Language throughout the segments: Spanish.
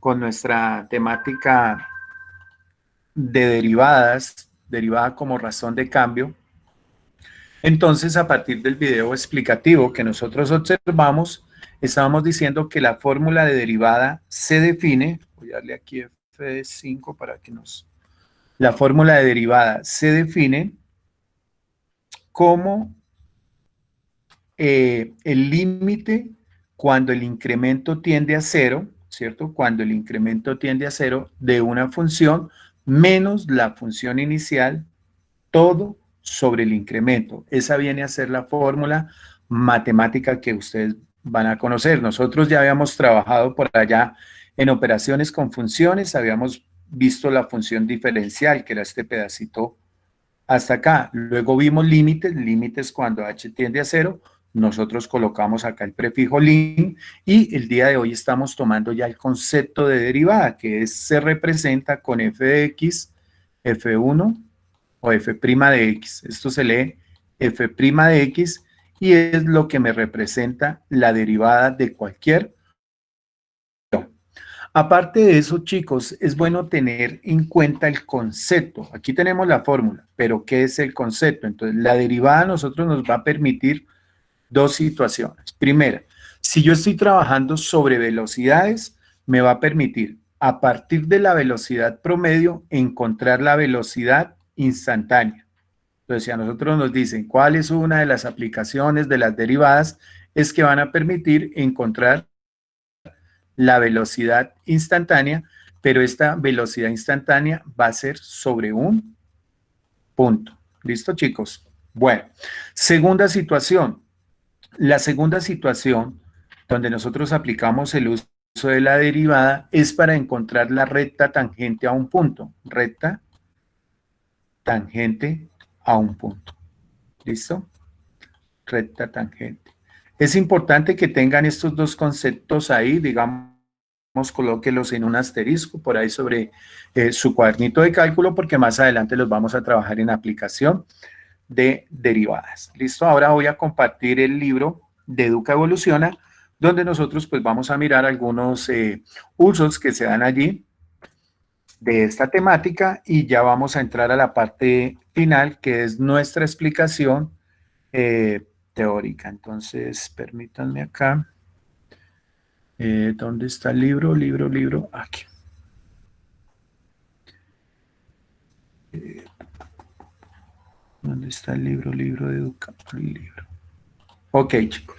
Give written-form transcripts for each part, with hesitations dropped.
con nuestra temática de derivadas, derivada como razón de cambio. Entonces, a partir del video explicativo que nosotros observamos, estábamos diciendo que la fórmula de derivada se define, voy a darle aquí F5 para que nos... La fórmula de derivada se define como el límite cuando el incremento tiende a cero, ¿cierto? Cuando el incremento tiende a cero de una función menos la función inicial, todo sobre el incremento. Esa viene a ser la fórmula matemática que ustedes van a conocer. Nosotros ya habíamos trabajado por allá en operaciones con funciones, habíamos visto la función diferencial, que era este pedacito hasta acá. Luego vimos límites, límites cuando h tiende a cero. Nosotros colocamos acá el prefijo lim y el día de hoy estamos tomando ya el concepto de derivada, que se representa con f de x, f1 o f' de x. Esto se lee f' de x y es lo que me representa la derivada de cualquier. Aparte de eso, chicos, es bueno tener en cuenta el concepto. Aquí tenemos la fórmula, pero ¿qué es el concepto? Entonces, la derivada a nosotros nos va a permitir dos situaciones. Primera, si yo estoy trabajando sobre velocidades, me va a permitir, a partir de la velocidad promedio, encontrar la velocidad instantánea. Entonces, si a nosotros nos dicen cuál es una de las aplicaciones de las derivadas, es que van a permitir encontrar la velocidad instantánea, pero esta velocidad instantánea va a ser sobre un punto. ¿Listo, chicos? Bueno, segunda situación. La segunda situación donde nosotros aplicamos el uso de la derivada es para encontrar la recta tangente a un punto. Recta tangente a un punto. ¿Listo? Recta tangente. Es importante que tengan estos dos conceptos ahí, digamos, colóquelos en un asterisco por ahí sobre su cuadernito de cálculo, porque más adelante los vamos a trabajar en aplicación de derivadas. ¿Listo? Ahora voy a compartir el libro de Educa Evoluciona, donde nosotros pues vamos a mirar algunos usos que se dan allí de esta temática y ya vamos a entrar a la parte final, que es nuestra explicación teórica. Entonces, permítanme acá. ¿Dónde está el libro? Libro, aquí. ¿Dónde está el libro de Educa? El libro. Ok, chicos.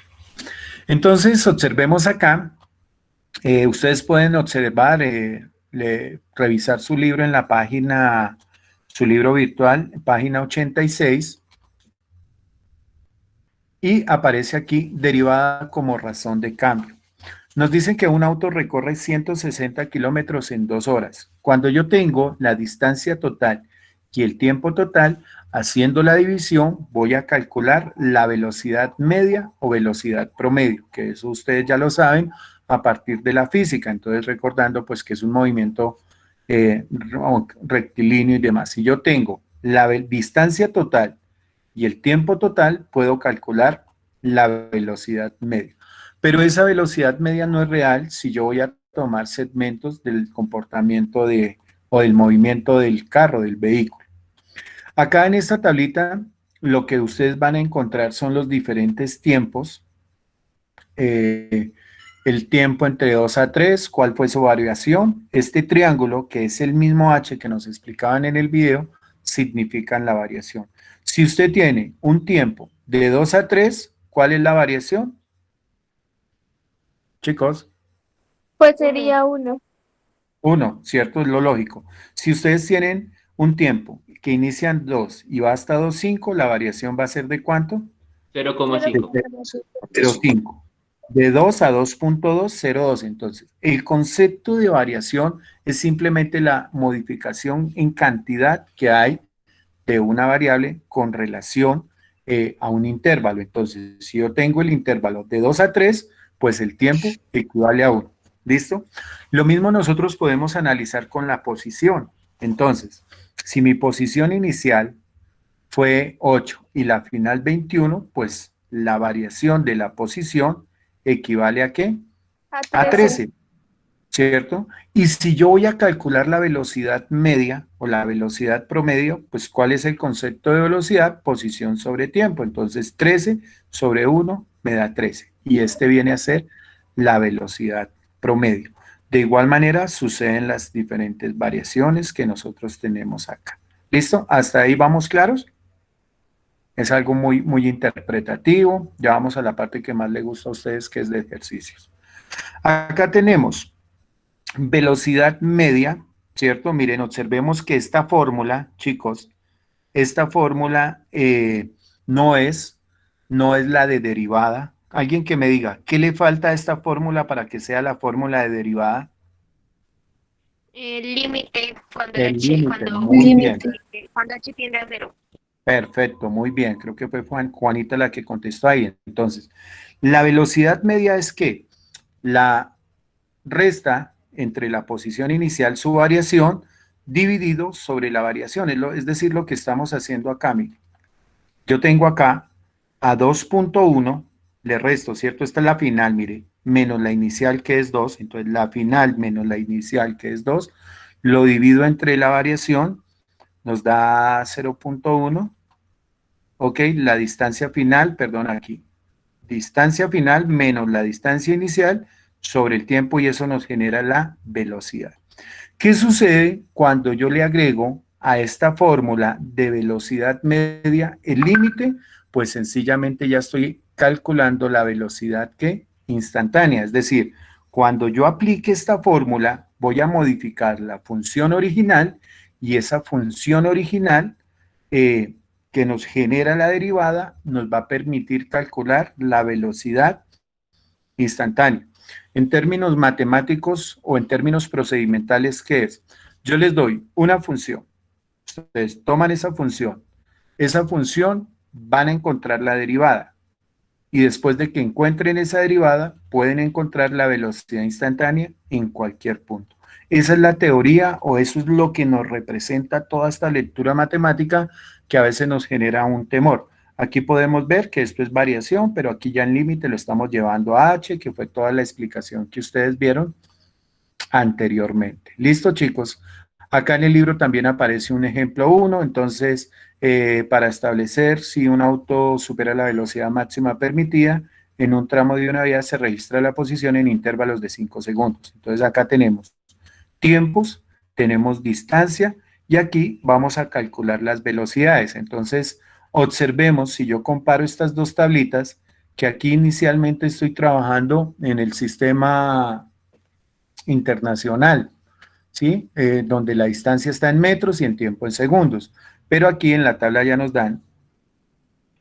Entonces, observemos acá. Ustedes pueden observar, revisar su libro en la página, su libro virtual, página 86. Y aparece aquí derivada como razón de cambio. Nos dicen que un auto recorre 160 kilómetros en 2 horas. Cuando yo tengo la distancia total y el tiempo total, haciendo la división, voy a calcular la velocidad media o velocidad promedio, que eso ustedes ya lo saben a partir de la física. Entonces, recordando pues que es un movimiento rectilíneo y demás. Si yo tengo la distancia total y el tiempo total, puedo calcular la velocidad media. Pero esa velocidad media no es real si yo voy a tomar segmentos del comportamiento o del movimiento del carro, del vehículo. Acá en esta tablita, lo que ustedes van a encontrar son los diferentes tiempos. El tiempo entre 2 a 3, cuál fue su variación. Este triángulo, que es el mismo H que nos explicaban en el video, significan la variación. Si usted tiene un tiempo de 2 a 3, ¿cuál es la variación? Chicos. Pues sería 1. 1, ¿cierto? Es lo lógico. Si ustedes tienen un tiempo que inician 2 y va hasta 2,5, la variación va a ser ¿de cuánto? 0,5. De 0,5. De 2 a 2,2, 0,2. Entonces, el concepto de variación es simplemente la modificación en cantidad que hay de una variable con relación a un intervalo. Entonces, si yo tengo el intervalo de 2 a 3, pues el tiempo equivale a 1. ¿Listo? Lo mismo nosotros podemos analizar con la posición. Entonces, si mi posición inicial fue 8 y la final 21, pues la variación de la posición equivale ¿a qué? A 13. ¿cierto? Y si yo voy a calcular la velocidad media o la velocidad promedio, pues ¿cuál es el concepto de velocidad? Posición sobre tiempo. Entonces 13 sobre 1 me da 13. Y este viene a ser la velocidad promedio. De igual manera suceden las diferentes variaciones que nosotros tenemos acá. ¿Listo? ¿Hasta ahí vamos claros? Es algo muy, muy interpretativo. Ya vamos a la parte que más le gusta a ustedes, que es de ejercicios. Acá tenemos velocidad media, ¿cierto? Miren, observemos que esta fórmula, chicos, esta fórmula no es la de derivada. Alguien que me diga, ¿qué le falta a esta fórmula para que sea la fórmula de derivada? El límite cuando El H, límite, muy bien. cuando H tiende a cero. Perfecto, muy bien. Creo que fue Juanita la que contestó ahí. Entonces, la velocidad media es que la resta entre la posición inicial, su variación, dividido sobre la variación. Es decir, lo que estamos haciendo acá, mire. Yo tengo acá a 2.1, le resto, ¿cierto? Esta es la final, mire, menos la inicial que es 2, entonces la final menos la inicial que es 2, lo divido entre la variación, nos da 0.1, ok, la distancia final, perdón, aquí, distancia final menos la distancia inicial sobre el tiempo y eso nos genera la velocidad. ¿Qué sucede cuando yo le agrego a esta fórmula de velocidad media el límite? Pues sencillamente ya estoy calculando la velocidad que instantánea, es decir, cuando yo aplique esta fórmula voy a modificar la función original y esa función original que nos genera la derivada nos va a permitir calcular la velocidad instantánea. En términos matemáticos o en términos procedimentales, ¿qué es? Yo les doy una función. Ustedes toman esa función van a encontrar la derivada. Y después de que encuentren esa derivada, pueden encontrar la velocidad instantánea en cualquier punto. Esa es la teoría o eso es lo que nos representa toda esta lectura matemática que a veces nos genera un temor. Aquí podemos ver que esto es variación, pero aquí ya en límite lo estamos llevando a h, que fue toda la explicación que ustedes vieron anteriormente. ¿Listo, chicos? Acá en el libro también aparece un ejemplo 1, entonces para establecer si un auto supera la velocidad máxima permitida en un tramo de una vía se registra la posición en intervalos de 5 segundos. Entonces acá tenemos tiempos, tenemos distancia y aquí vamos a calcular las velocidades. Entonces observemos, si yo comparo estas dos tablitas, que aquí inicialmente estoy trabajando en el sistema internacional, ¿sí? Donde la distancia está en metros y en tiempo en segundos. Pero aquí en la tabla ya nos dan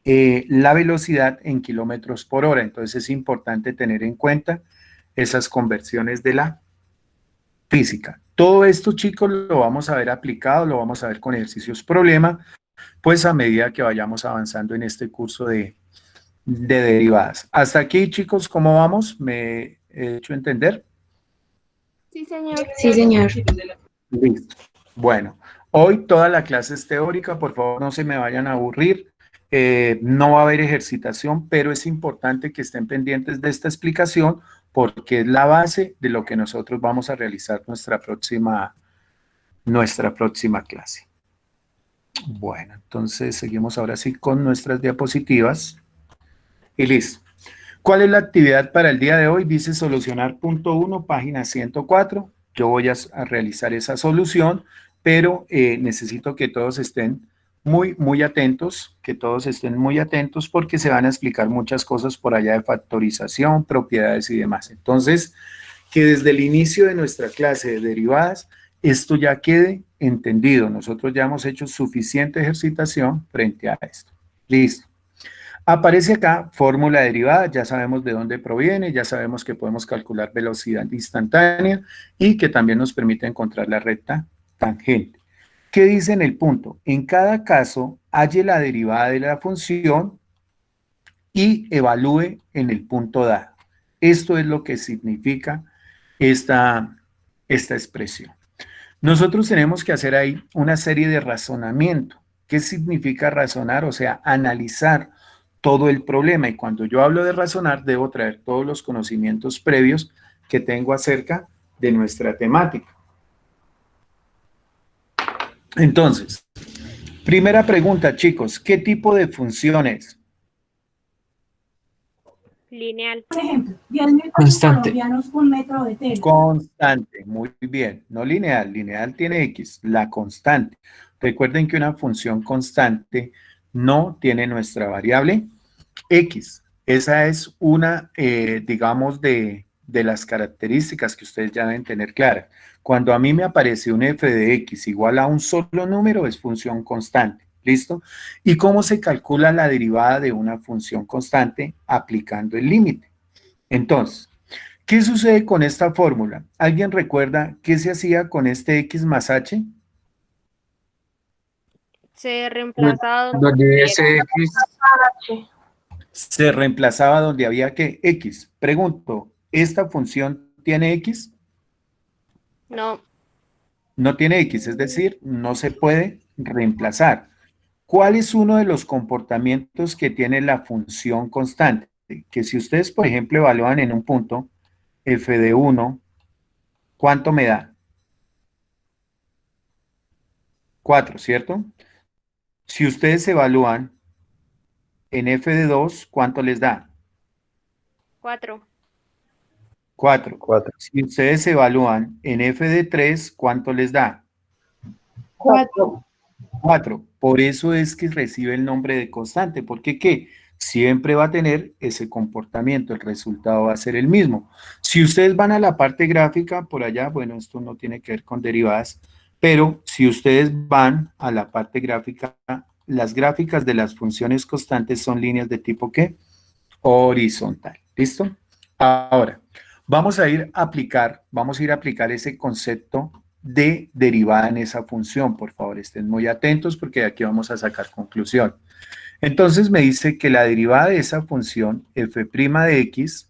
la velocidad en kilómetros por hora. Entonces es importante tener en cuenta esas conversiones de la física. Todo esto, chicos, lo vamos a ver aplicado, lo vamos a ver con ejercicios problema, pues a medida que vayamos avanzando en este curso de derivadas. Hasta aquí, chicos, ¿cómo vamos? ¿Me he hecho entender? Sí, señor. Sí, señor. Listo. Bueno, hoy toda la clase es teórica, por favor no se me vayan a aburrir, no va a haber ejercitación, pero es importante que estén pendientes de esta explicación porque es la base de lo que nosotros vamos a realizar nuestra próxima clase. Bueno, entonces seguimos ahora sí con nuestras diapositivas y listo. ¿Cuál es la actividad para el día de hoy? Dice solucionar punto 1, página 104. Yo voy a realizar esa solución, pero necesito que todos estén muy, muy atentos, porque se van a explicar muchas cosas por allá de factorización, propiedades y demás. Entonces, que desde el inicio de nuestra clase de derivadas, esto ya quede entendido. Nosotros ya hemos hecho suficiente ejercitación frente a esto. Listo. Aparece acá fórmula derivada, ya sabemos de dónde proviene, ya sabemos que podemos calcular velocidad instantánea y que también nos permite encontrar la recta tangente. ¿Qué dice en el punto? En cada caso, halle la derivada de la función y evalúe en el punto dado. Esto es lo que significa esta expresión. Nosotros tenemos que hacer ahí una serie de razonamiento. ¿Qué significa razonar? O sea, analizar todo el problema. Y cuando yo hablo de razonar, debo traer todos los conocimientos previos que tengo acerca de nuestra temática. Entonces, primera pregunta, chicos, ¿qué tipo de función es? Lineal. Por ejemplo, 10.000 pesos Constante. colombianos un metro de tela. Constante, muy bien. No lineal, lineal tiene X, la constante. Recuerden que una función constante no tiene nuestra variable X. Esa es una, digamos, de las características que ustedes ya deben tener claras. Cuando a mí me aparece un f de X igual a un solo número, es función constante. ¿Listo? ¿Y cómo se calcula la derivada de una función constante? Aplicando el límite. Entonces, ¿qué sucede con esta fórmula? ¿Alguien recuerda qué se hacía con este X más H? Se reemplazaba Donde ese X, Se reemplazaba donde había que X. Pregunto, ¿esta función tiene X? No, No tiene X, es decir, no se puede reemplazar. ¿Cuál es uno de los comportamientos que tiene la función constante? Que si ustedes, por ejemplo, evalúan en un punto f de 1, ¿cuánto me da? 4, ¿cierto? Si ustedes evalúan en f de 2, ¿cuánto les da? 4. 4. 4. Si ustedes evalúan en f de 3, ¿cuánto les da? 4. 4. Por eso es que recibe el nombre de constante, porque ¿qué? Siempre va a tener ese comportamiento, el resultado va a ser el mismo. Si ustedes van a la parte gráfica, por allá, bueno, esto no tiene que ver con derivadas, pero si ustedes van a la parte gráfica, las gráficas de las funciones constantes son líneas de tipo ¿qué? Horizontal. ¿Listo? Ahora, vamos a ir a aplicar ese concepto de derivada en esa función. Por favor, estén muy atentos porque de aquí vamos a sacar conclusión. Entonces me dice que la derivada de esa función f' de x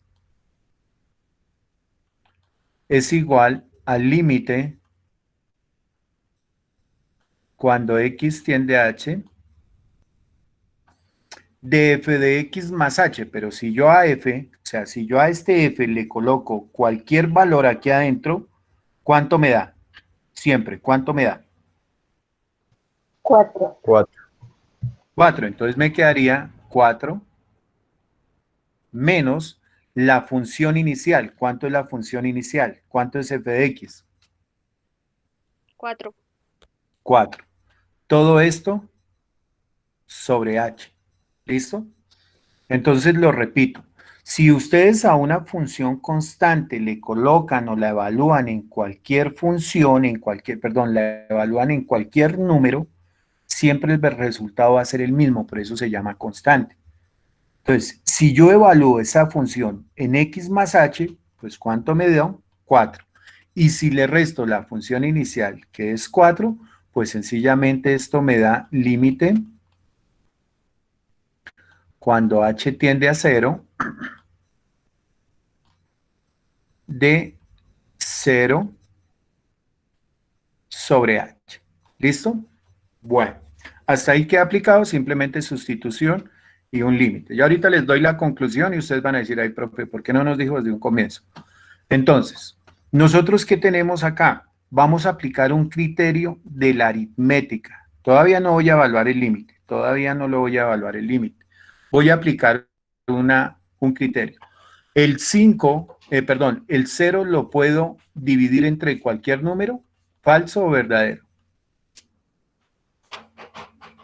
es igual al límite cuando x tiende a h de f de x más h, pero si yo a f, o sea, si yo a este f le coloco cualquier valor aquí adentro, ¿cuánto me da? Siempre, ¿cuánto me da? 4. 4. 4, entonces me quedaría 4 menos la función inicial. ¿Cuánto es la función inicial? ¿Cuánto es f de x? 4. 4. Todo esto sobre h. ¿Listo? Entonces lo repito. Si ustedes a una función constante le colocan o la evalúan en cualquier función, la evalúan en cualquier número, siempre el resultado va a ser el mismo, por eso se llama constante. Entonces, si yo evalúo esa función en x más h, pues ¿cuánto me dio? 4. Y si le resto la función inicial, que es 4, pues sencillamente esto me da límite cuando h tiende a 0 de 0 sobre h. ¿Listo? Bueno, hasta ahí queda aplicado, simplemente sustitución y un límite. Yo ahorita les doy la conclusión y ustedes van a decir, ay, profe, ¿por qué no nos dijo desde un comienzo? Entonces, nosotros ¿qué tenemos acá? Vamos a aplicar un criterio de la aritmética. Todavía no voy a evaluar el límite, todavía no lo voy a evaluar el límite. Voy a aplicar un criterio. El 5, el 0 lo puedo dividir entre cualquier número, falso o verdadero.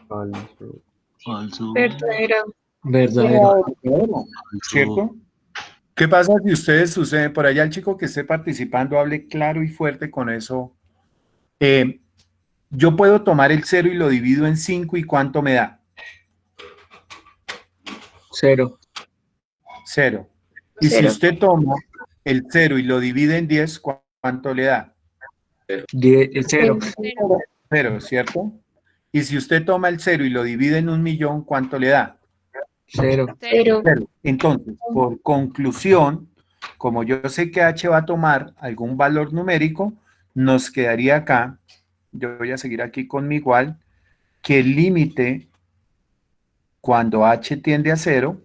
Falso. Falso. Verdadero. verdadero. ¿Cierto? ¿Qué pasa si ustedes suceden por allá el chico que esté participando hable claro y fuerte con eso? Yo puedo tomar el 0 y lo divido en 5 y ¿cuánto me da? 0. 0. Y si usted toma el 0 y lo divide en 10, ¿cuánto le da? 0. 0, ¿cierto? Y si usted toma el 0 y lo divide en 1.000.000, ¿cuánto le da? 0. 0. 0. Entonces, por conclusión, como yo sé que h va a tomar algún valor numérico, nos quedaría acá, yo voy a seguir aquí con mi igual, que el límite cuando h tiende a 0,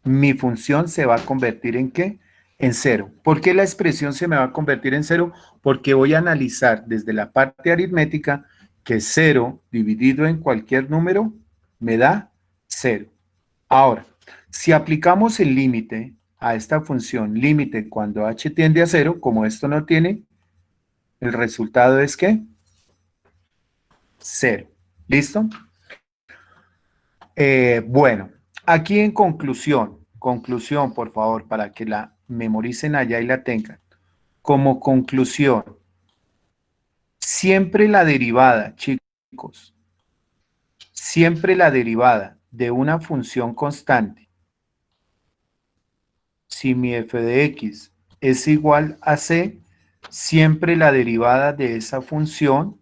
mi función se va a convertir ¿en qué? en cero. ¿Por qué la expresión se me va a convertir en cero? Porque voy a analizar desde la parte aritmética que 0 dividido en cualquier número me da 0. Ahora, si aplicamos el límite a esta función, límite cuando h tiende a 0, como esto no tiene, el resultado es ¿qué? 0. ¿Listo? Bueno, aquí en conclusión, por favor, para que la memoricen allá y la tengan. Como conclusión, siempre la derivada, chicos, siempre la derivada de una función constante, si mi f de x es igual a c, siempre la derivada de esa función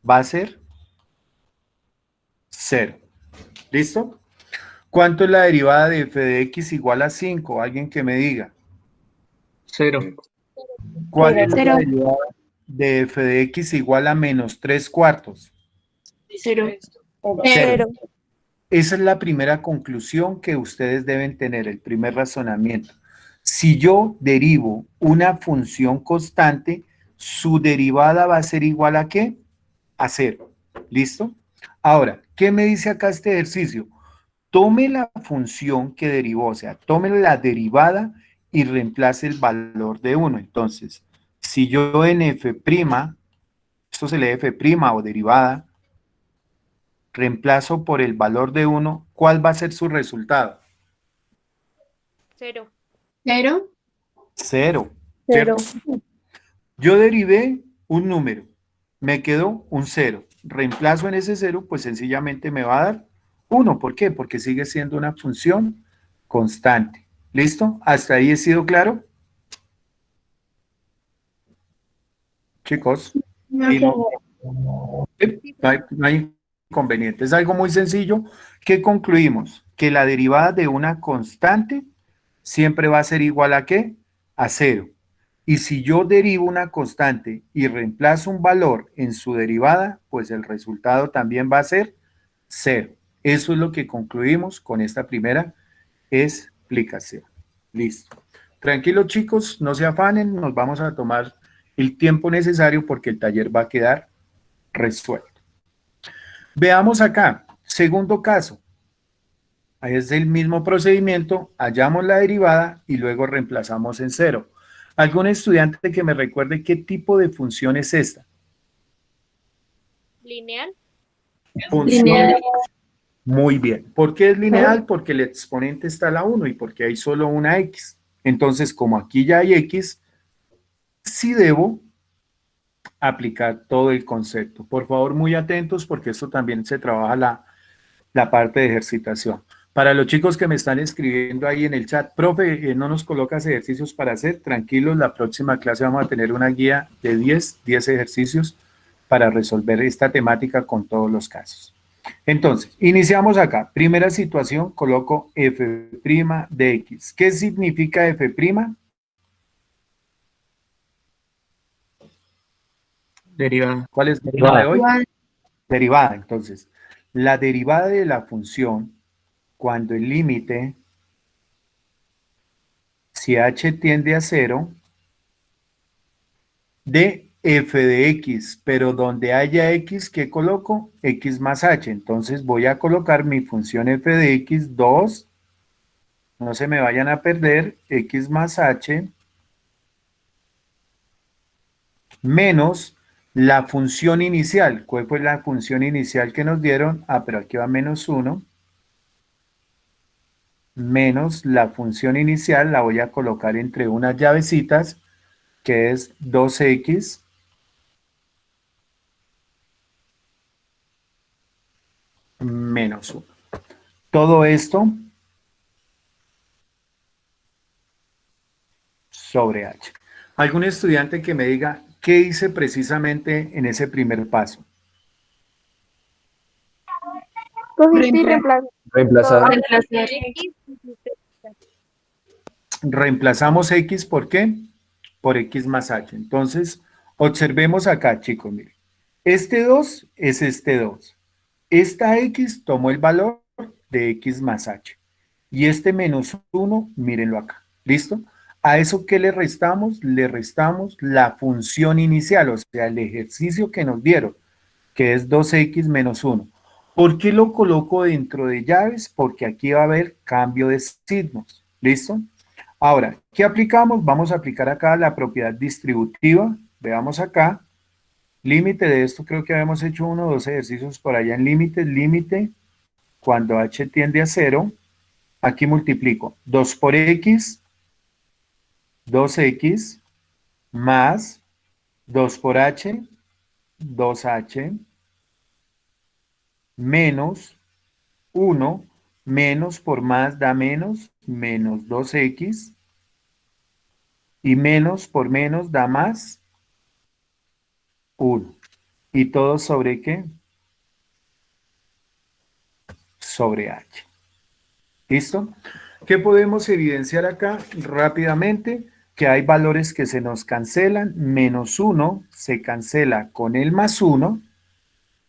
va a ser 0. ¿Listo? ¿Cuánto es la derivada de f de x igual a 5? Alguien que me diga. 0. ¿Cuál es la Cero. derivada de f de x igual a menos 3/4? 0. Cero. Esa es la primera conclusión que ustedes deben tener, el primer razonamiento. Si yo derivo una función constante, su derivada va a ser igual a ¿qué? A 0. ¿Listo? Ahora, ¿qué me dice acá este ejercicio? Tome la función que derivó, o sea, tome la derivada y reemplace el valor de 1. Entonces, si yo en f', esto se lee f' o derivada, reemplazo por el valor de 1, ¿cuál va a ser su resultado? 0. 0. 0, ¿cierto? Yo derivé un número, me quedó un 0. Reemplazo en ese 0, pues sencillamente me va a dar 1. ¿Por qué? Porque sigue siendo una función constante. ¿Listo? ¿Hasta ahí he sido claro? Chicos. Y no hay inconveniente. Es algo muy sencillo. ¿Qué concluimos? Que la derivada de una constante siempre va a ser igual a ¿qué? A 0. Y si yo derivo una constante y reemplazo un valor en su derivada, pues el resultado también va a ser 0. Eso es lo que concluimos con esta primera explicación. Listo. Tranquilos, chicos, no se afanen, nos vamos a tomar el tiempo necesario porque el taller va a quedar resuelto. Veamos acá, segundo caso. Es el mismo procedimiento, hallamos la derivada y luego reemplazamos en 0. ¿Algún estudiante que me recuerde qué tipo de función es esta? Lineal. Función. Lineal. Muy bien. ¿Por qué es lineal? Porque el exponente está a la 1 y porque hay solo una x. Entonces, como aquí ya hay x, sí debo aplicar todo el concepto. Por favor, muy atentos porque esto también se trabaja la parte de ejercitación. Para los chicos que me están escribiendo ahí en el chat, profe, no nos colocas ejercicios para hacer, tranquilos, la próxima clase vamos a tener una guía de 10 ejercicios para resolver esta temática con todos los casos. Entonces, iniciamos acá. Primera situación, coloco f' de x. ¿Qué significa f'? Derivada. ¿Cuál es la derivada de hoy? Derivada. Entonces, la derivada de la función, cuando el límite, si h tiende a 0, de f de x, pero donde haya x, ¿qué coloco? X más h. Entonces voy a colocar mi función f de x, 2, no se me vayan a perder, x más h, menos la función inicial. ¿Cuál fue la función inicial que nos dieron? Ah, pero aquí va menos 1. Menos la función inicial, la voy a colocar entre unas llavecitas, que es 2x menos 1. Todo esto sobre h. ¿Algún estudiante que me diga qué hice precisamente en ese primer paso? Cogiste y reemplazaste Reemplazar. Reemplazar. X. Reemplazamos x, ¿por qué? Por x más h. Entonces, observemos acá, chicos, miren. Este 2 es este 2. Esta x tomó el valor de x más h. Y este menos 1, mírenlo acá. ¿Listo? ¿A eso qué le restamos? Le restamos la función inicial, o sea, el ejercicio que nos dieron, que es 2x menos 1. ¿Por qué lo coloco dentro de llaves? Porque aquí va a haber cambio de signos. ¿Listo? Ahora, ¿qué aplicamos? Vamos a aplicar acá la propiedad distributiva. Veamos acá. Límite de esto, creo que habíamos hecho uno o dos ejercicios por allá en límites. Límite, cuando h tiende a 0, aquí multiplico 2 por x, 2x, más 2 por h, 2h, menos 1, menos por más da menos, menos 2x, y menos por menos da más 1. ¿Y todo sobre qué? Sobre h. ¿Listo? ¿Qué podemos evidenciar acá? Rápidamente, que hay valores que se nos cancelan. Menos 1 se cancela con el más 1.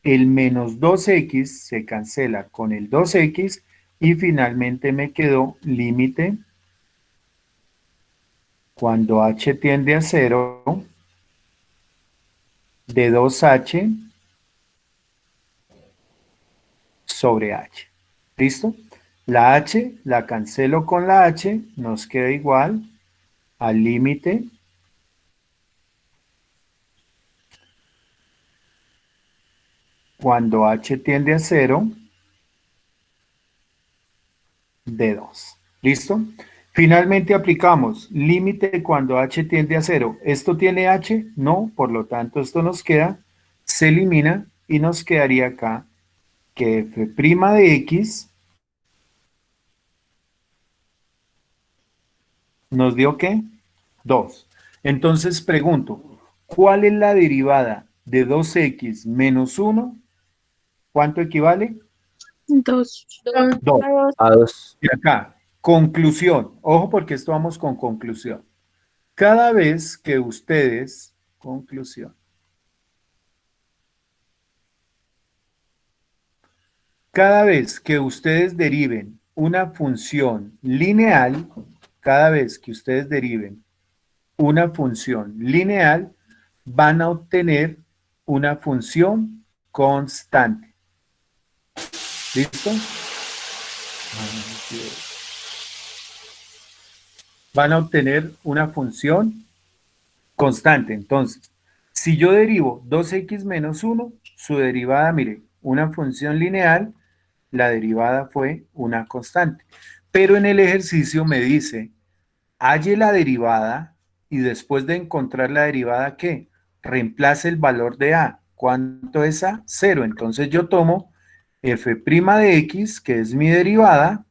El menos 2x se cancela con el 2x. Y finalmente me quedó límite cuando h tiende a 0 de 2h sobre h. ¿Listo? La h la cancelo con la h, nos queda igual al límite cuando h tiende a 0 de 2. ¿Listo? Finalmente aplicamos límite cuando h tiende a 0. ¿Esto tiene h? No, por lo tanto esto nos queda, se elimina y nos quedaría acá que f' de x nos dio ¿qué? 2. Entonces pregunto, ¿cuál es la derivada de 2x menos 1? ¿Cuánto equivale? 2. 2. A 2. Y acá, conclusión. Ojo porque esto vamos con conclusión. Cada vez que ustedes, conclusión. Cada vez que ustedes deriven una función lineal, cada vez que ustedes deriven una función lineal, van a obtener una función constante. ¿Listo? Van a obtener una función constante. Entonces, si yo derivo 2x menos 1, su derivada, mire, una función lineal, la derivada fue una constante. Pero en el ejercicio me dice, halle la derivada y después de encontrar la derivada, ¿qué? Reemplace el valor de a. ¿Cuánto es a? 0. Entonces yo tomo f' de x, que es mi derivada,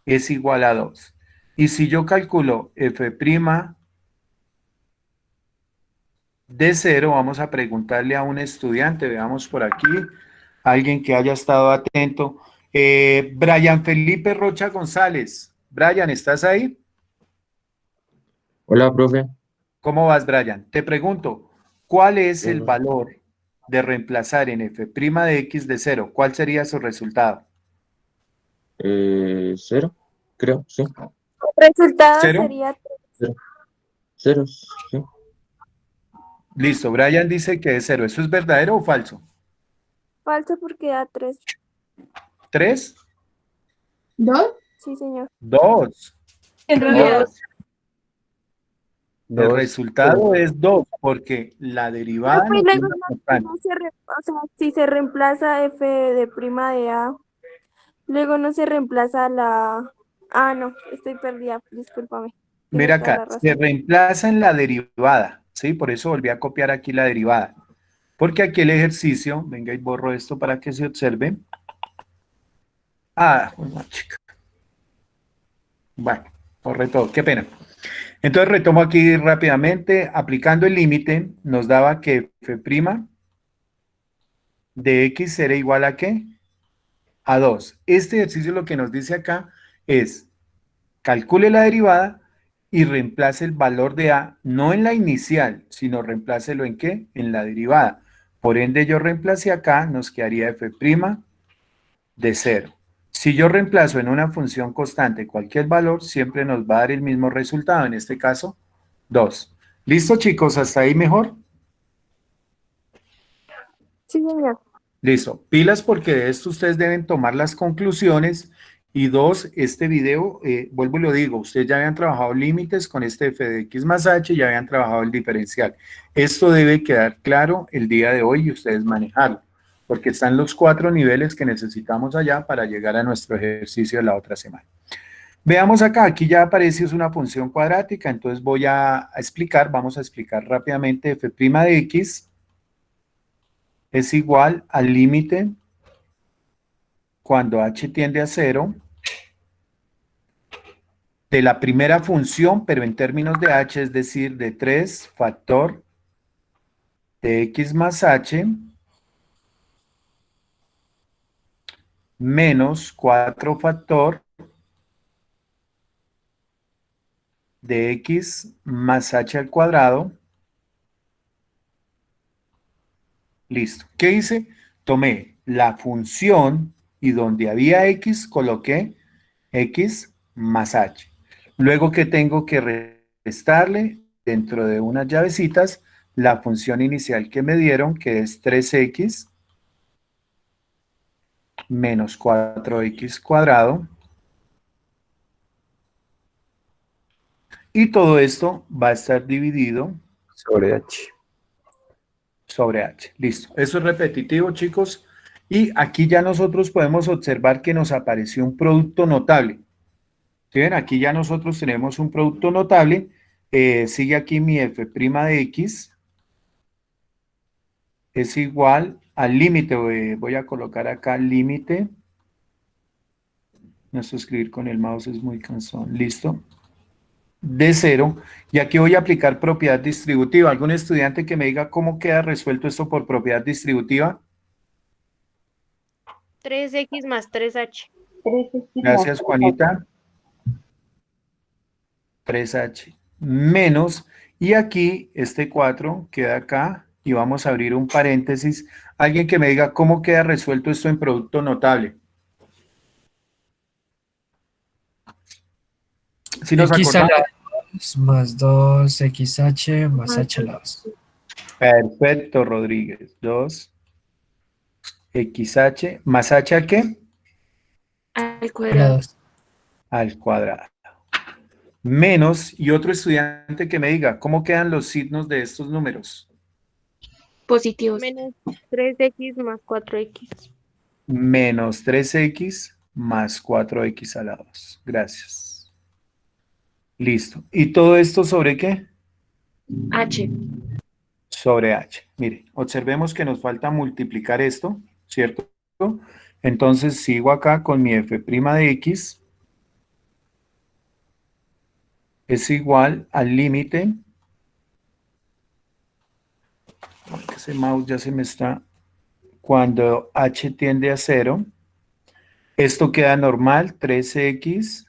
es igual a 2. Y si yo calculo f' de 0, vamos a preguntarle a un estudiante, veamos por aquí, alguien que haya estado atento. Brian Felipe Rocha González. Brian, ¿estás ahí? Hola, profe. ¿Cómo vas, Brian? Te pregunto, ¿cuál es el Bien. valor de reemplazar en f' de x de 0? ¿Cuál sería su resultado? 0, creo, sí. El resultado 0. sería 0, 0, sí. Listo, Brian dice que es 0. ¿Eso es verdadero o falso? falso porque da 3. 3, 2. Sí, señor. 2. En realidad. El 2. resultado es 2 porque la derivada Profe, y nos dio luego una constante. no se o sea, si se reemplaza f de prima de a, luego no se reemplaza la... Ah, no, estoy perdida, discúlpame. Mira Tienes toda acá, la se razón. reemplaza en la derivada, ¿sí? Por eso volví a copiar aquí la derivada. Porque aquí el ejercicio, venga y borro esto para que se observe. Ah, bueno, chica. Bueno, borré todo, qué pena. Entonces retomo aquí rápidamente, aplicando el límite, nos daba que f' de x era igual a ¿qué? A 2. Este ejercicio lo que nos dice acá es, calcule la derivada y reemplace el valor de a, no en la inicial, sino reemplácelo en ¿qué? En la derivada. Por ende yo reemplacé acá, nos quedaría f' de 0. Si yo reemplazo en una función constante cualquier valor, siempre nos va a dar el mismo resultado, en este caso, 2. ¿Listo, chicos? ¿Hasta ahí mejor? Sí, señor. Listo. Pilas porque de esto ustedes deben tomar las conclusiones. Y 2, este video, vuelvo y lo digo, ustedes ya habían trabajado límites con este f de x más h, ya habían trabajado el diferencial. Esto debe quedar claro el día de hoy y ustedes manejarlo, porque están los 4 niveles que necesitamos allá para llegar a nuestro ejercicio de la otra semana. Veamos acá, aquí ya aparece es una función cuadrática, entonces voy a explicar, vamos a explicar rápidamente f' de x es igual al límite cuando h tiende a 0 de la primera función, pero en términos de h, es decir, de 3 factor de x más h menos 4 factor de x más h al cuadrado. Listo. ¿Qué hice? Tomé la función y donde había x coloqué x más h. Luego que tengo que restarle dentro de unas llavecitas la función inicial que me dieron, que es 3x menos 4x cuadrado. Y todo esto va a estar dividido Sobre H. sobre h. Listo. Eso es repetitivo, chicos. Y aquí ya nosotros podemos observar que nos apareció un producto notable. ¿Sí ven? Aquí ya nosotros tenemos un producto notable. Sigue aquí mi f' de x. Es igual al límite. Voy a colocar acá límite. No sé escribir con el mouse, es muy cansón. Listo. De 0. Y aquí voy a aplicar propiedad distributiva. ¿Algún estudiante que me diga cómo queda resuelto esto por propiedad distributiva? 3x más 3h. Gracias, Juanita. 3h menos, y aquí este 4 queda acá, y vamos a abrir un paréntesis. Alguien que me diga cómo queda resuelto esto en producto notable. Si nos X a acordamos. la 2 más 2xh más h a la 2. Perfecto, Rodríguez. 2xh más h ¿a qué? Al A la cuadrado. 2. Al cuadrado. Menos, y otro estudiante que me diga cómo quedan los signos de estos números. Positivos. Menos 3x más 4x. Menos 3x más 4x a la 2. Gracias. Listo. ¿Y todo esto sobre qué? H. Sobre h. Mire, observemos que nos falta multiplicar esto, ¿cierto? Entonces sigo acá con mi f' de x es igual al límite. Ese mouse ya se me está. Cuando h tiende a 0, esto queda normal, 3x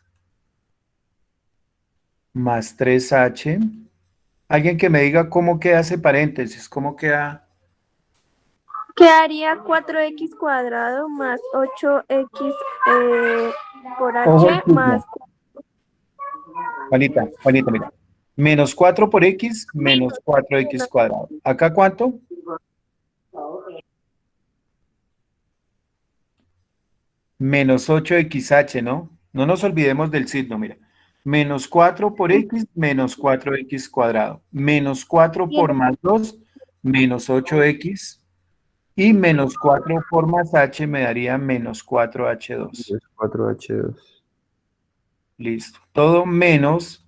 más 3h. Alguien que me diga cómo queda ese paréntesis, cómo queda. Quedaría 4x cuadrado más 8x por Ojo al h signo. más... Juanita, mira. Menos 4 por x, menos 4x cuadrado. ¿Acá cuánto? Menos 8xh, ¿no? No nos olvidemos del signo, mira. Menos 4 por x, menos 4x cuadrado. Menos 4 por más 2, menos 8x. Y menos 4 por más h me daría menos 4h2. Es 4H2. Listo. Todo menos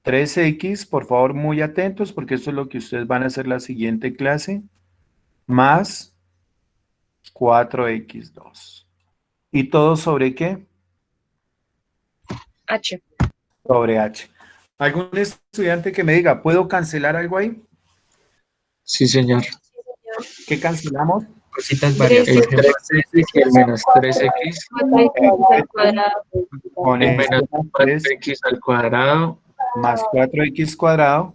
3x, por favor, muy atentos, porque esto es lo que ustedes van a hacer la siguiente clase, más 4x2. ¿Y todo sobre qué? H. Sobre h. ¿Algún estudiante que me diga, ¿puedo cancelar algo ahí? Sí, señor. ¿Qué cancelamos? Cositas varias. El Por ejemplo, 3x y el menos 3x Al cuadrado. Con y este menos más 3 4x al cuadrado. más 4x cuadrado,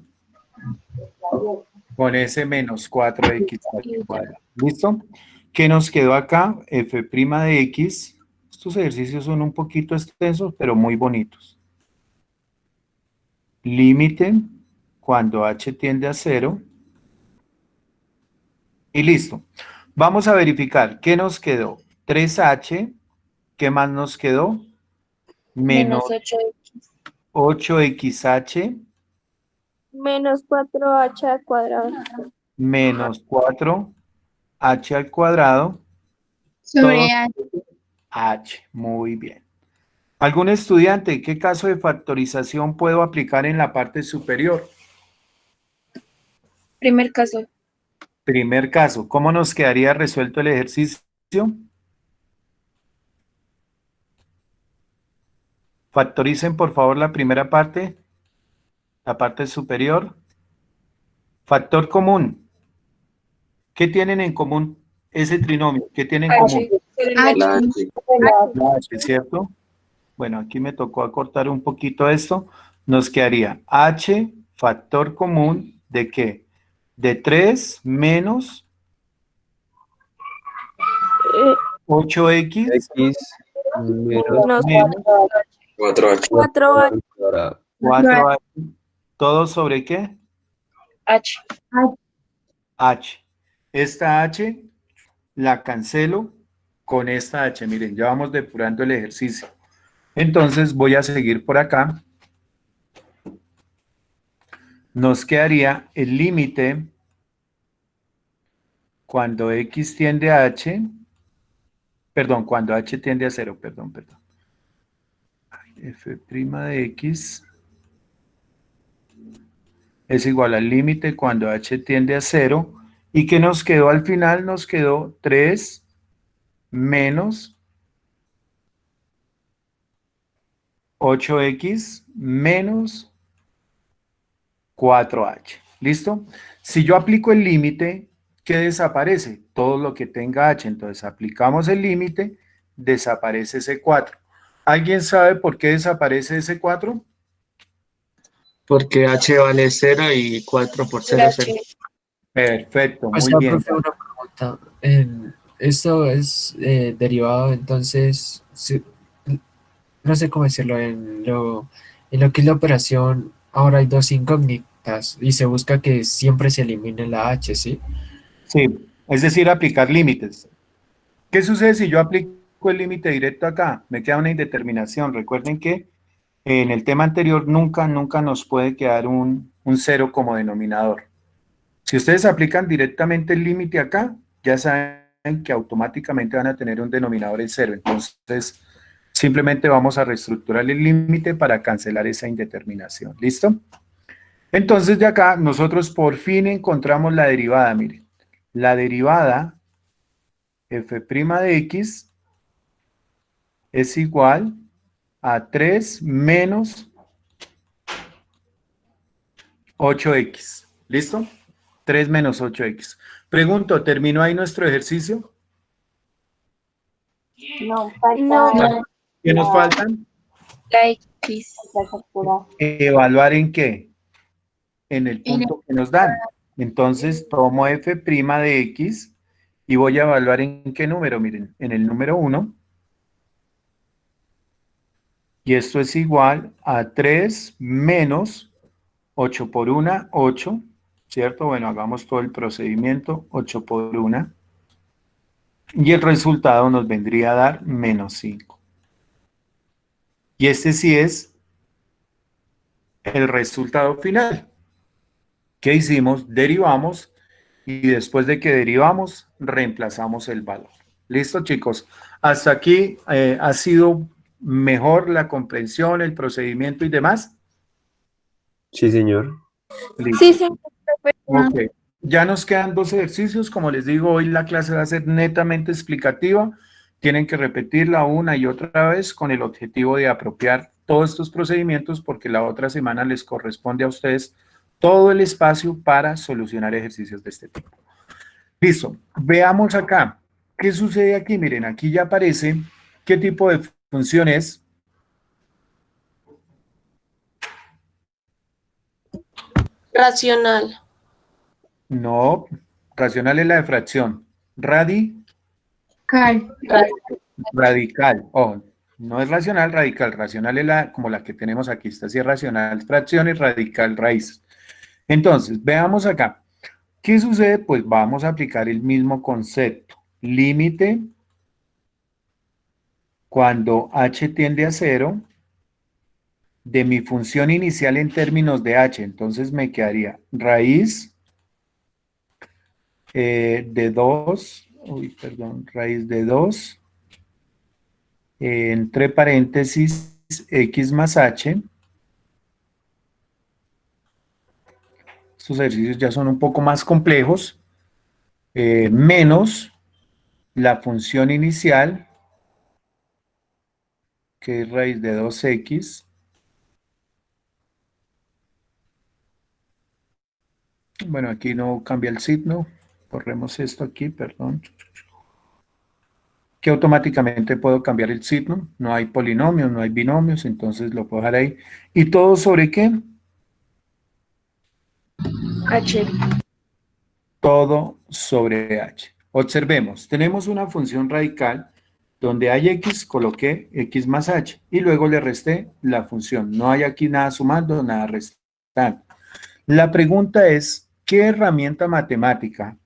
con ese menos 4x al cuadrado. ¿Listo? ¿Qué nos quedó acá? F' de x, esto Estos ejercicios son un poquito extensos, pero muy bonitos. Límite cuando h tiende a 0. Y listo. Vamos a verificar qué nos quedó. 3h, ¿qué más nos quedó? Menos Menos 8x. 8xh Menos 4h al cuadrado. menos 4h al cuadrado. Sobre todo h. Muy bien. ¿Algún estudiante, qué caso de factorización puedo aplicar en la parte superior? Primer caso. Primer caso, ¿cómo nos quedaría resuelto el ejercicio? Factoricen por favor la primera parte, la parte superior. Factor común. ¿Qué tienen en común ese trinomio? ¿Qué tienen en común? H. La H. La h, ¿cierto? Bueno, aquí me tocó acortar un poquito esto. Nos quedaría h factor común ¿de qué? De 3 menos Eh, 8x X menos menos menos 4H 4h. al cuadrado. 4h. ¿Todo sobre qué? H. H. Esta h la cancelo con esta h. Miren, ya vamos depurando el ejercicio. Entonces voy a seguir por acá. Nos quedaría el límite cuando x tiende a h, perdón, cuando h tiende a 0, perdón. F' de x es igual al límite cuando h tiende a 0. ¿Y qué nos quedó al final? Nos quedó 3 menos 8x menos 4h. ¿Listo? Si yo aplico el límite, ¿qué desaparece? Todo lo que tenga h. Entonces aplicamos el límite, desaparece ese 4. ¿Alguien sabe por qué desaparece ese 4? Porque h vale 0 y 4 por 0 es 0. Perfecto, O muy sea, bien. profe, una pregunta. Esto es derivado, entonces, no sé cómo decirlo, en lo que es la operación, ahora hay dos incógnitas y se busca que siempre se elimine la h, ¿sí? Sí, es decir, aplicar límites. ¿Qué sucede si yo aplico el límite directo acá? Me queda una indeterminación. Recuerden que en el tema anterior nunca nos puede quedar un 0 como denominador. Si ustedes aplican directamente el límite acá, ya saben que automáticamente van a tener un denominador en 0. Entonces, simplemente vamos a reestructurar el límite para cancelar esa indeterminación. ¿Listo? Entonces, de acá, nosotros por fin encontramos la derivada. Miren, la derivada f' de x es igual a 3 menos 8x. ¿Listo? 3 menos 8x. Pregunto, ¿terminó ahí nuestro ejercicio? No, falta No. ¿Qué nos faltan? La X. la calcular. ¿Evaluar en qué? En el punto que nos dan. Entonces, tomo f' de x y voy a evaluar en qué número. Miren, en el número 1. Y esto es igual a 3 menos 8 por 1, 8, ¿cierto? Bueno, hagamos todo el procedimiento, 8 por 1. Y el resultado nos vendría a dar menos 5. Y este sí es el resultado final. ¿Qué hicimos? Derivamos y después de que derivamos, reemplazamos el valor. ¿Listo, chicos? Hasta aquí ha sido mejor la comprensión, el procedimiento y demás. Sí, señor. Listo. Sí, sí. Ok. Ya nos quedan 2 ejercicios. Como les digo, hoy la clase va a ser netamente explicativa. Tienen que repetirla una y otra vez con el objetivo de apropiar todos estos procedimientos porque la otra semana les corresponde a ustedes todo el espacio para solucionar ejercicios de este tipo. Listo. Veamos acá. ¿Qué sucede aquí? Miren, aquí ya aparece qué tipo de función es. Racional. No, racional es la de fracción. radical. Ojo, no es racional, radical. Racional es como la que tenemos aquí. Esta sí es racional, fracciones, radical, raíz. Entonces, veamos acá. ¿Qué sucede? Pues vamos a aplicar el mismo concepto. Límite cuando h tiende a 0 de mi función inicial en términos de h. Entonces me quedaría raíz de 2, raíz de 2, entre paréntesis, x más h. Estos ejercicios ya son un poco más complejos, menos la función inicial, que es raíz de 2x. Bueno, aquí no cambia el signo. Borremos esto aquí, perdón. Que automáticamente puedo cambiar el signo. No hay polinomios, no hay binomios, entonces lo puedo dejar ahí. ¿Y todo sobre qué? H. Todo sobre h. Observemos, tenemos una función radical donde hay x, coloqué x más h y luego le resté la función. No hay aquí nada sumando, nada restando. La pregunta es, ¿qué herramienta matemática?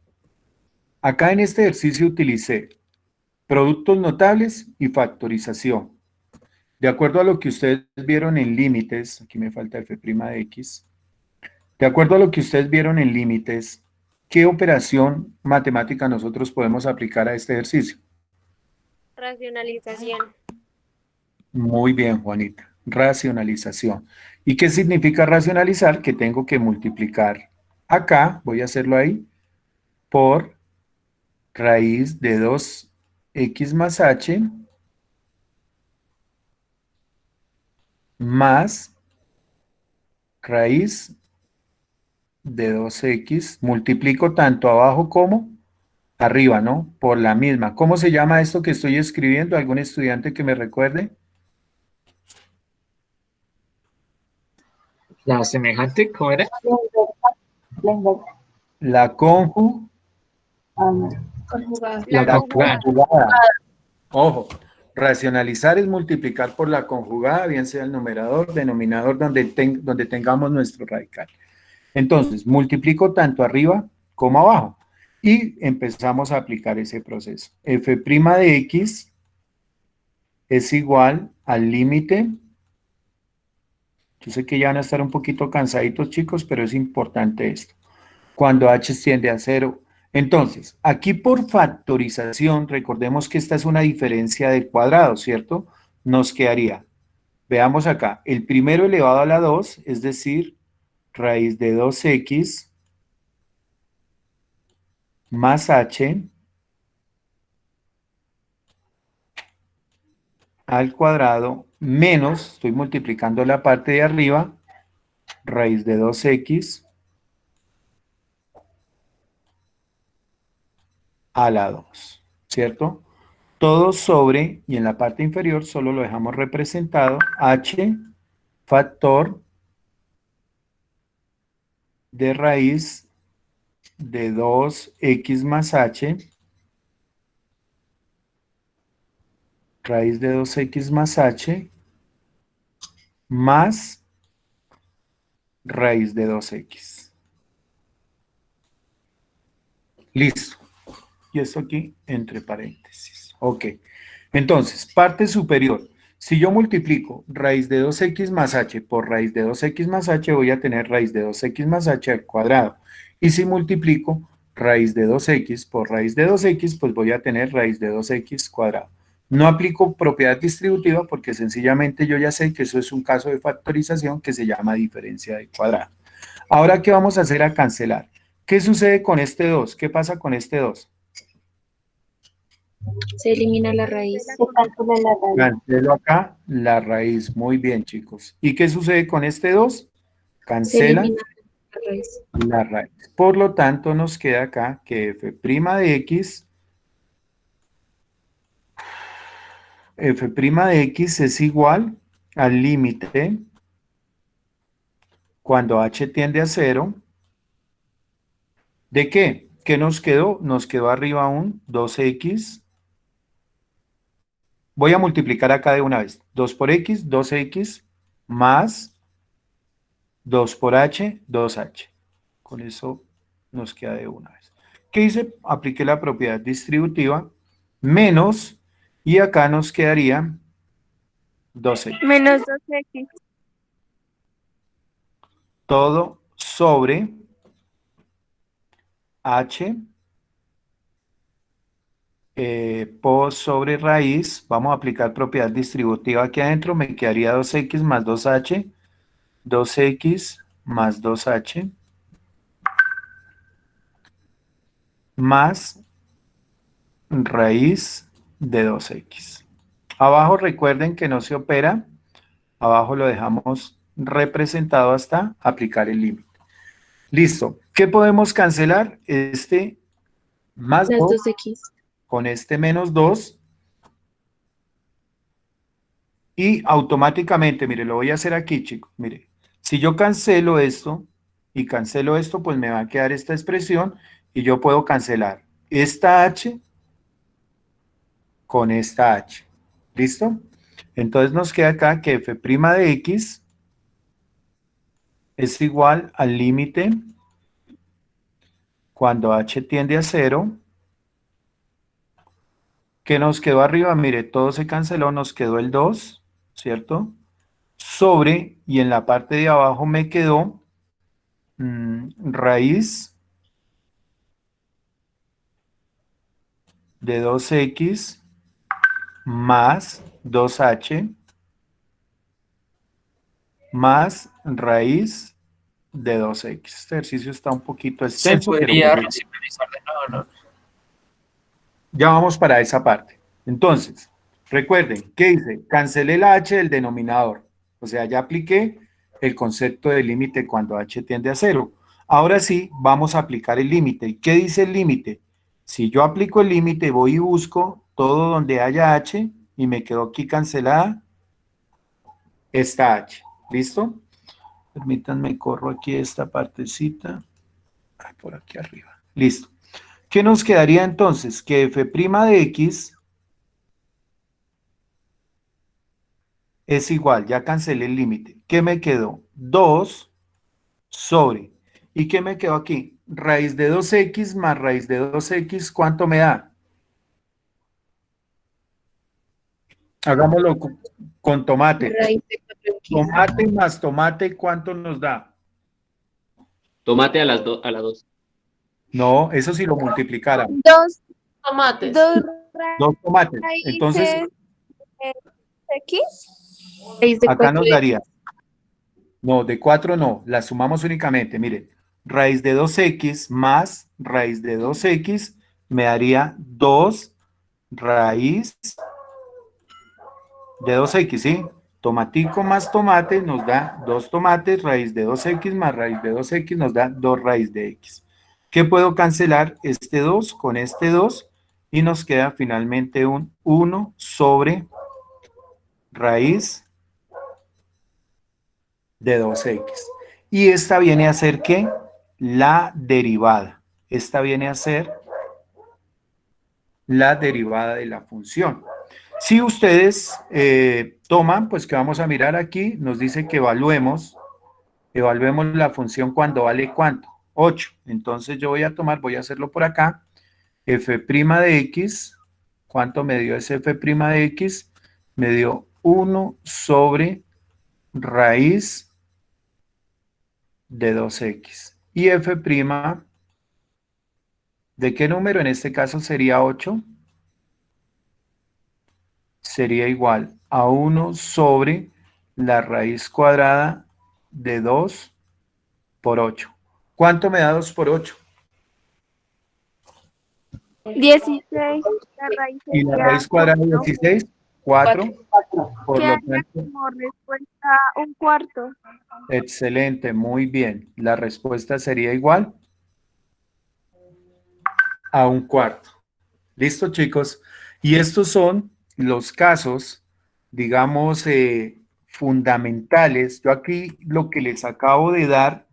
Acá en este ejercicio utilicé productos notables y factorización. De acuerdo a lo que ustedes vieron en límites, aquí me falta f' de x, de acuerdo a lo que ustedes vieron en límites, ¿qué operación matemática nosotros podemos aplicar a este ejercicio? Racionalización. Muy bien, Juanita. Racionalización. ¿Y qué significa racionalizar? Que tengo que multiplicar acá, voy a hacerlo ahí, por raíz de 2x más h más raíz de 2x, multiplico tanto abajo como arriba, ¿no? Por la misma. ¿Cómo se llama esto que estoy escribiendo? ¿Algún estudiante que me recuerde? La semejante, ¿cómo era? La inversa. La conjugada. Conjugada. La La conjugada. conjugada. Ojo, racionalizar es multiplicar por la conjugada, bien sea el numerador, denominador, donde tengamos nuestro radical. Entonces, multiplico tanto arriba como abajo y empezamos a aplicar ese proceso. F' de x es igual al límite. Yo sé que ya van a estar un poquito cansaditos, chicos, pero es importante esto. Cuando h tiende a 0. Entonces, aquí por factorización, recordemos que esta es una diferencia de cuadrados, ¿cierto? Nos quedaría, veamos acá, el primero elevado a la 2, es decir, raíz de 2x más h al cuadrado menos, estoy multiplicando la parte de arriba, raíz de 2x a la 2, ¿cierto? Todo sobre, y en la parte inferior solo lo dejamos representado, h factor de raíz de 2x más h, raíz de 2x más h, más raíz de 2x. Listo. Y esto aquí entre paréntesis. Ok. Entonces, parte superior. Si yo multiplico raíz de 2x más h por raíz de 2x más h, voy a tener raíz de 2x más h al cuadrado. Y si multiplico raíz de 2x por raíz de 2x, pues voy a tener raíz de 2x cuadrado. No aplico propiedad distributiva porque sencillamente yo ya sé que eso es un caso de factorización que se llama diferencia de cuadrado. Ahora, ¿qué vamos a hacer a cancelar? ¿Qué sucede con este 2? ¿Qué pasa con este 2? Se elimina la raíz. Se calcula la raíz. Cancelo acá la raíz. Muy bien, chicos. ¿Y qué sucede con este 2? Se Cancela elimina la raíz. la raíz. Por lo tanto, nos queda acá que f' de x es igual al límite cuando h tiende a 0. ¿De qué? ¿Qué nos quedó? Nos quedó arriba un 2x Voy a multiplicar acá de una vez. 2 por x, 2x, más 2 por h, 2h. Con eso nos queda de una vez. ¿Qué hice? Apliqué la propiedad distributiva, menos, y acá nos quedaría 2x. Menos 2x. Todo sobre h por sobre raíz. Vamos a aplicar propiedad distributiva aquí adentro. Me quedaría 2x más 2h. 2x más 2h. Más raíz de 2x. Abajo recuerden que no se opera. Abajo lo dejamos representado hasta aplicar el límite. Listo. ¿Qué podemos cancelar? Este más Las 2 2x. con este menos 2. Y automáticamente, mire, lo voy a hacer aquí, chicos. Mire, si yo cancelo esto y cancelo esto, pues me va a quedar esta expresión y yo puedo cancelar esta h con esta h. ¿Listo? Entonces nos queda acá que f' de x es igual al límite cuando h tiende a 0. ¿Qué nos quedó arriba? Mire, todo se canceló, nos quedó el 2, ¿cierto? Sobre, y en la parte de abajo me quedó raíz de 2x más 2h más raíz de 2x. Este ejercicio está un poquito ¿Se extenso, pero podría pues, racionalizar de nuevo, no? ya vamos para esa parte. Entonces, recuerden, ¿qué hice? Cancelé la h del denominador. O sea, ya apliqué el concepto de límite cuando h tiende a 0. Ahora sí, vamos a aplicar el límite. ¿Y qué dice el límite? Si yo aplico el límite, voy y busco todo donde haya h y me quedó aquí cancelada esta h. ¿Listo? Permítanme, corro aquí esta partecita. Por aquí arriba. Listo. ¿Qué nos quedaría entonces? Que f' de x es igual, ya cancelé el límite. ¿Qué me quedó? 2 sobre. ¿Y qué me quedó aquí? Raíz de 2x más raíz de 2x, ¿cuánto me da? Hagámoslo con tomate. Raíz de 4x. Tomate más tomate, ¿cuánto nos da? Tomate a la 2. No, eso si lo multiplicáramos. 2 Tomates. 2 2 tomates. Entonces, raíces x. Raíz de acá 4x. nos daría. No, de 4 no, la sumamos únicamente. Mire, raíz de 2x más raíz de 2x me daría 2 raíz de 2x, ¿sí? Tomatico más tomate nos da 2 tomates, raíz de 2x más raíz de 2x nos da 2 raíz de x. ¿Qué puedo cancelar? Este 2 con este 2 y nos queda finalmente un 1 sobre raíz de 2x. Y esta viene a ser, ¿qué? La derivada. Esta viene a ser la derivada de la función. Si ustedes toman, pues que vamos a mirar aquí, nos dice que evaluemos la función cuando vale ¿cuánto? 8. Entonces yo voy a tomar, voy a hacerlo por acá, f' de x, ¿cuánto me dio ese f' de x? Me dio 1 sobre raíz de 2x. Y f', ¿de qué número? En este caso sería 8. Sería igual a 1 sobre la raíz cuadrada de 2 por 8. ¿Cuánto me da 2 por 8? 16. La raíz Y la sería raíz cuadrada de 16, 4. Por lo quedaría tanto, como respuesta un cuarto. excelente, muy bien. La respuesta sería igual a un cuarto. ¿Listo, chicos? Y estos son los casos, digamos, fundamentales. Yo aquí lo que les acabo de dar,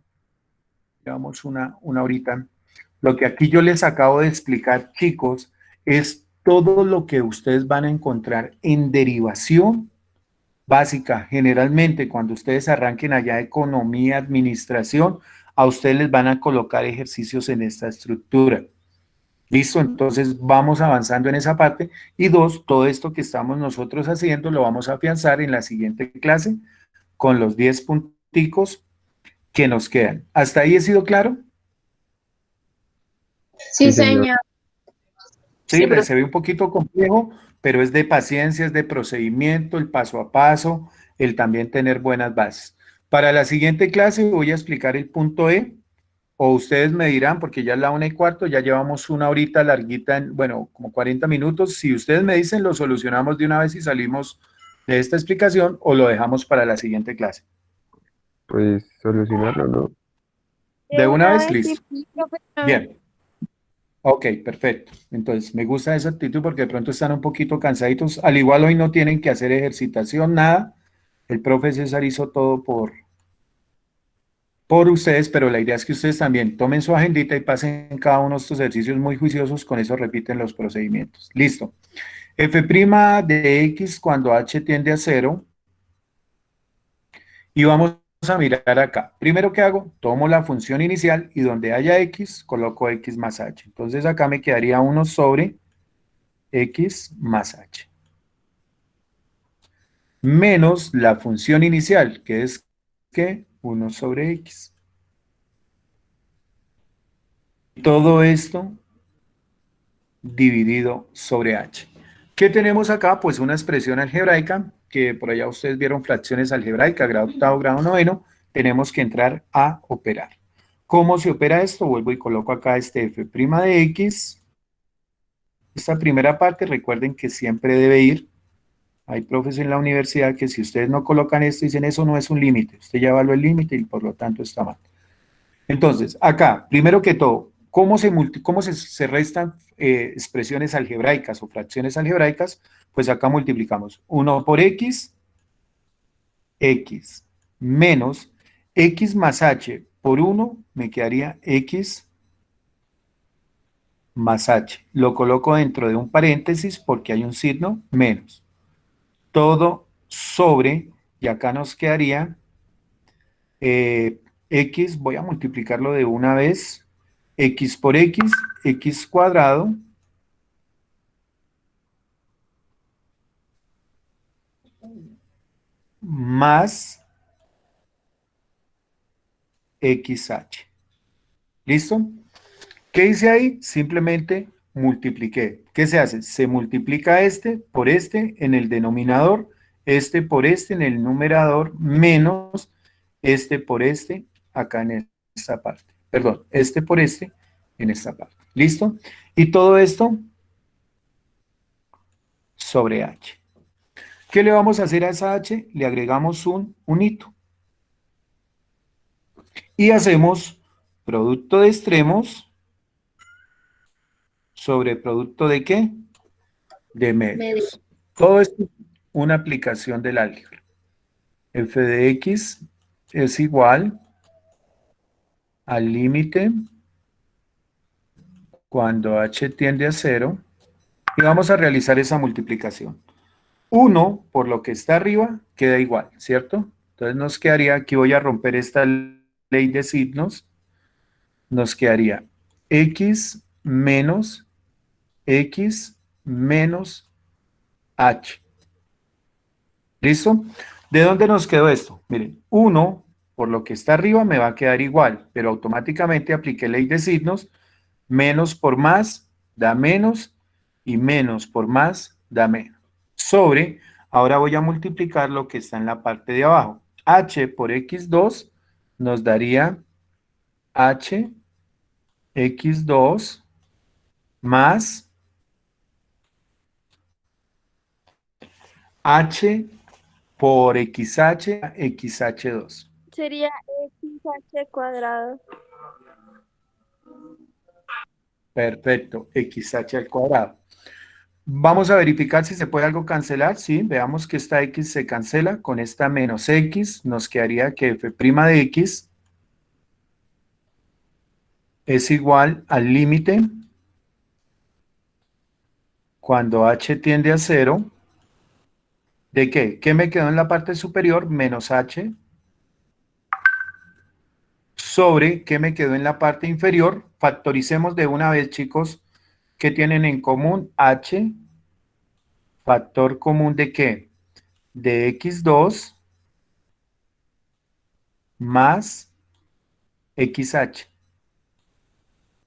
digamos una ahorita, lo que aquí yo les acabo de explicar, chicos, es todo lo que ustedes van a encontrar en derivación básica, generalmente cuando ustedes arranquen allá economía, administración, a ustedes les van a colocar ejercicios en esta estructura. ¿Listo? Entonces vamos avanzando en esa parte. Y dos, todo esto que estamos nosotros haciendo lo vamos a afianzar en la siguiente clase con los 10 punticos que nos quedan. ¿Hasta ahí he sido claro? Sí, señor. Sí, Sí, se ve un poquito complejo, pero es de paciencia, es de procedimiento, el paso a paso, el también tener buenas bases. Para la siguiente clase voy a explicar el punto E, o ustedes me dirán, porque ya es la 1:15, ya llevamos una horita larguita, bueno, como 40 minutos. Si ustedes me dicen, lo solucionamos de una vez y salimos de esta explicación, o lo dejamos para la siguiente clase. Pues solucionarlo, ¿no? ¿De una vez? sí, Listo. profesor. Bien. Ok, perfecto. Entonces, me gusta esa actitud porque de pronto están un poquito cansaditos. Al igual hoy no tienen que hacer ejercitación, nada. El profe César hizo todo por ustedes, pero la idea es que ustedes también tomen su agendita y pasen cada uno de estos ejercicios muy juiciosos, con eso repiten los procedimientos. Listo. F' de X cuando H tiende a 0. Y vamos a mirar acá. Primero, ¿qué hago? Tomo la función inicial y donde haya X, coloco X más H. Entonces acá me quedaría 1 sobre X más H. Menos la función inicial, que es ¿qué? 1 sobre X. Todo esto dividido sobre H. ¿Qué tenemos acá? Pues una expresión algebraica, que por allá ustedes vieron fracciones algebraicas, grado octavo, grado noveno, tenemos que entrar a operar. ¿Cómo se opera esto? Vuelvo y coloco acá este f' de X. Esta primera parte, recuerden que siempre debe ir. Hay profes en la universidad que si ustedes no colocan esto, dicen eso no es un límite. Usted ya evaluó el límite y por lo tanto está mal. Entonces, acá, primero que todo, ¿cómo se restan expresiones algebraicas o fracciones algebraicas? Pues acá multiplicamos 1 por X, X, menos X más H por 1, me quedaría X más H. Lo coloco dentro de un paréntesis porque hay un signo menos. Todo sobre, y acá nos quedaría X, voy a multiplicarlo de una vez, X por X, X cuadrado, más XH. ¿Listo? ¿Qué hice ahí? Simplemente multipliqué. ¿Qué se hace? Se multiplica este por este en el denominador, este por este en el numerador, menos este por este acá en esta parte. Perdón, este por este en esta parte. ¿Listo? Y todo esto sobre H. ¿Qué le vamos a hacer a esa H? Le agregamos un hito. Y hacemos producto de extremos sobre producto de ¿qué? De medios. Todo esto es una aplicación del álgebra. F de X es igual al límite cuando H tiende a 0. Y vamos a realizar esa multiplicación. 1 por lo que está arriba queda igual, ¿cierto? Entonces nos quedaría, aquí voy a romper esta ley de signos, nos quedaría X menos H. ¿Listo? ¿De dónde nos quedó esto? Miren, 1 por lo que está arriba me va a quedar igual, pero automáticamente apliqué ley de signos, menos por más da menos y menos por más da menos. Sobre, ahora voy a multiplicar lo que está en la parte de abajo. H por X2 nos daría H X2 más H por XH, XH2. Sería XH cuadrado. Perfecto, XH al cuadrado. Vamos a verificar si se puede algo cancelar. Sí, veamos que esta X se cancela. Con esta menos X nos quedaría que F' de X es igual al límite cuando h tiende a 0, ¿de qué? ¿Qué me quedó en la parte superior? Menos h sobre, ¿qué me quedó en la parte inferior? Factoricemos de una vez, chicos, ¿qué tienen en común? H, factor común ¿de qué? De x2 más xh.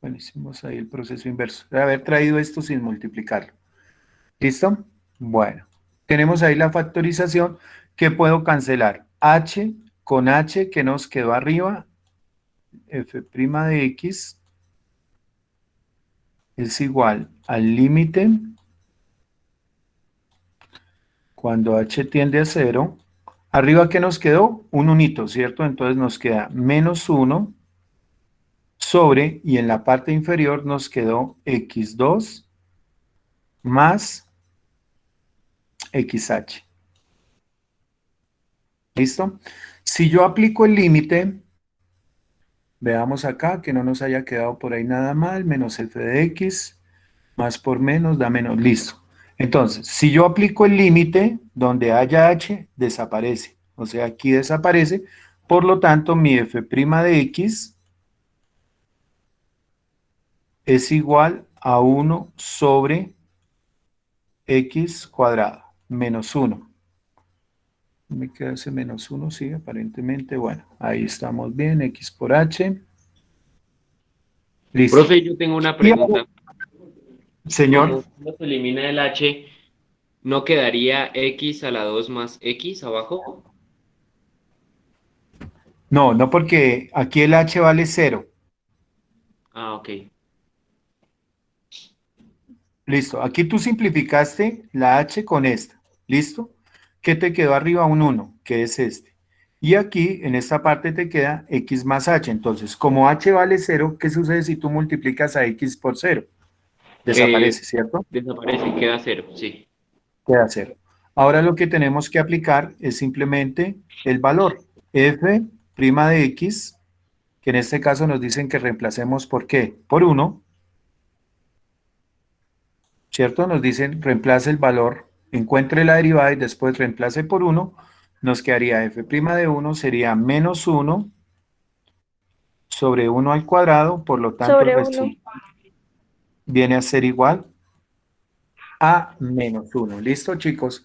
Bueno, hicimos ahí el proceso inverso. De haber traído esto sin multiplicarlo. ¿Listo? Bueno, tenemos ahí la factorización que puedo cancelar. H con h que nos quedó arriba, f' de x es igual al límite cuando h tiende a 0. Arriba, ¿qué nos quedó? Un unito, ¿cierto? Entonces nos queda menos 1 sobre, y en la parte inferior nos quedó x2 más xh. ¿Listo? Si yo aplico el límite, veamos acá que no nos haya quedado por ahí nada mal, menos f de x, más por menos da menos, listo. Entonces, si yo aplico el límite, donde haya h, desaparece. O sea, aquí desaparece, por lo tanto, mi f' de x es igual a 1 sobre x cuadrado, menos 1. Me queda ese menos 1, sí, aparentemente, bueno, ahí estamos bien, x por h. Listo. Profe, yo tengo una pregunta. Señor. Cuando se elimina el h, ¿no quedaría x a la 2 más x abajo? No, no, porque aquí el h vale 0. Ah, ok. Listo, aquí tú simplificaste la h con esta, ¿listo? ¿Qué te quedó arriba? Un 1, que es este. Y aquí, en esta parte te queda x más h. Entonces, como h vale 0, ¿qué sucede si tú multiplicas a x por 0? Desaparece, ¿cierto? Desaparece, queda 0, sí. Queda 0. Ahora lo que tenemos que aplicar es simplemente el valor f' de x, que en este caso nos dicen que reemplacemos ¿por qué? Por 1, ¿cierto? Nos dicen reemplace el valor, encuentre la derivada y después reemplace por 1, nos quedaría f' de 1 sería menos 1 sobre 1 al cuadrado, por lo tanto Sobre el 1. resultado viene a ser igual a menos 1. ¿Listo, chicos?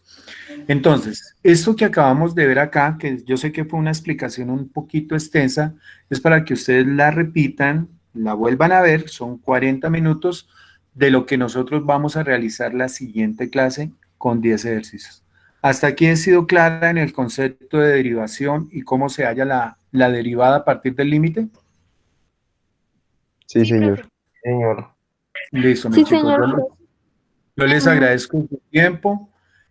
Entonces, esto que acabamos de ver acá, que yo sé que fue una explicación un poquito extensa, es para que ustedes la repitan, la vuelvan a ver, son 40 minutos de lo que nosotros vamos a realizar la siguiente clase con 10 ejercicios. ¿Hasta aquí he sido clara en el concepto de derivación y cómo se halla la derivada a partir del límite? Sí, Sí, señor. profe. Señor. Listo, mis Sí, chicos. señor. Yo les agradezco su tiempo,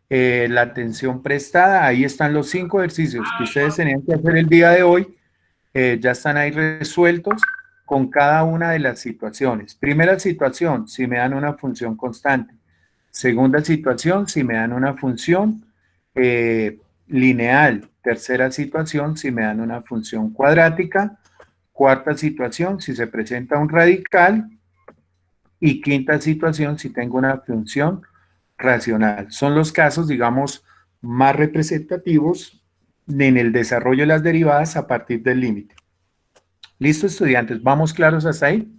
la atención prestada. Ahí están los 5 ejercicios que ustedes tenían que hacer el día de hoy. Ya están ahí resueltos con cada una de las situaciones. Primera situación, si me dan una función constante. Segunda situación, si me dan una función lineal. Tercera situación, si me dan una función cuadrática. Cuarta situación, si se presenta un radical. Y quinta situación, si tengo una función racional. Son los casos, digamos, más representativos en el desarrollo de las derivadas a partir del límite. ¿Listo, estudiantes? ¿Vamos claros hasta ahí?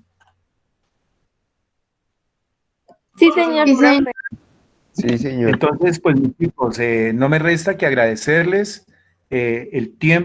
Sí, señor, profe. Sí, señor. Entonces, pues, mis chicos, no me resta que agradecerles el tiempo